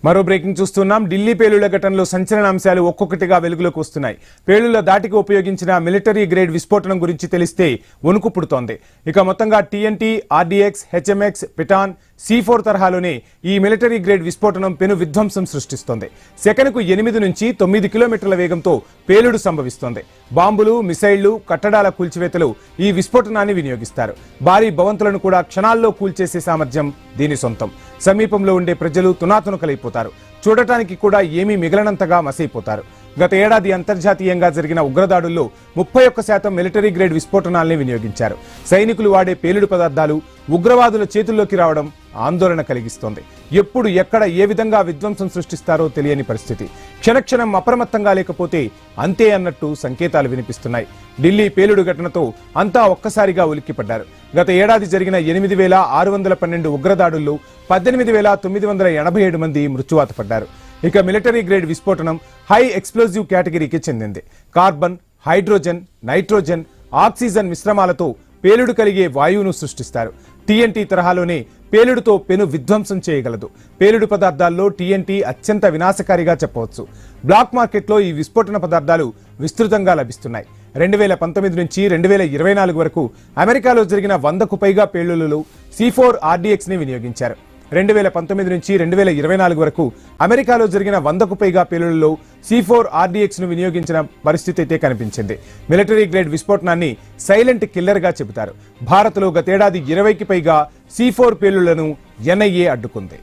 మరో బ్రేకింగ్ చూస్తున్నాం. ఢిల్లీ పేలుళ్ల ఘటనలో సంచలనాంశాలు ఒక్కొక్కటిగా వెలుగులోకి వస్తున్నాయి. పేలుళ్ల దాటికి ఉపయోగించిన మిలిటరీ గ్రేడ్ విస్ఫోటనం గురించి తెలిస్తే వణుకు పుడుతోంది. ఇక మొత్తంగా టీఎన్టీ, ఆర్డీఎక్స్, హెచ్ఎంఎక్స్, పిటాన్, C4 తరహాలోనే ఈ మిలిటరీ గ్రేడ్ విస్ఫోటనం పెను విధ్వంసం సృష్టిస్తోంది. సెకనుకు 8 నుంచి 9 కిలోమీటర్ల వేగంతో పేలుడు సంభవిస్తోంది. బాంబులు, మిసైళ్లు, కట్టడాల కూల్చివేతలు ఈ విస్ఫోటనాన్ని వినియోగిస్తారు. భారీ భవంతులను కూడా క్షణాల్లో కూల్చేసే సామర్థ్యం దీని సొంతం. సమీపంలో ఉండే ప్రజలు తునాతునకలైపోతారు. చూడటానికి కూడా ఏమీ మిగలనంతగా మసైపోతారు. గత ఏడాది అంతర్జాతీయంగా జరిగిన ఉగ్రదాడుల్లో 31% మిలిటరీ గ్రేడ్ విస్ఫోటనాల్ని వినియోగించారు. సైనికులు వాడే పేలుడు పదార్థాలు ఉగ్రవాదుల చేతుల్లోకి రావడం ఆందోళన కలిగిస్తోంది. ఎప్పుడు ఎక్కడ ఏ విధంగా విధ్వంసం సృష్టిస్తారో తెలియని పరిస్థితి. క్షణక్షణం అప్రమత్తంగా లేకపోతే అంతే అన్నట్టు సంకేతాలు వినిపిస్తున్నాయి. ఢిల్లీ పేలుడు ఘటనతో అంతా ఒక్కసారిగా ఉలిక్కిపడ్డారు. గత ఏడాది జరిగిన 8,612 ఉగ్రదాడుల్లో 18,987 మంది మృత్యువాత పడ్డారు. ఇక మిలిటరీ గ్రేడ్ విస్ఫోటనం హై ఎక్స్ప్లోజివ్ కేటగిరీకి చెందింది. కార్బన్, హైడ్రోజన్, నైట్రోజన్, ఆక్సిజన్ మిశ్రమాలతో పేలుడు కలిగే వాయువును సృష్టిస్తారు. టీఎన్టీ తరహాలోనే పేలుడుతో పెను విధ్వంసం చేయగలదు. పేలుడు పదార్థాల్లో టీఎన్టీ అత్యంత వినాశకారిగా చెప్పవచ్చు. బ్లాక్ మార్కెట్లో ఈ విస్ఫోటన పదార్థాలు విస్తృతంగా లభిస్తున్నాయి. 2019 నుంచి 2024 వరకు అమెరికాలో జరిగిన 100కు పైగా పేలుళ్లలో C4 RDX ని వినియోగించారు. 2019 నుంచి 2024 వరకు అమెరికాలో జరిగిన 100కు పైగా పేలుళ్లలో C4 RDX ను వినియోగించిన పరిస్థితి అయితే కనిపించింది. మిలిటరీ గ్రేడ్ విస్ఫోటనాన్ని సైలెంట్ కిల్లర్ గా చెబుతారు. భారత్లో గతేడాది 20కి పైగా C4 పేలుళ్లను NIA అడ్డుకుంది.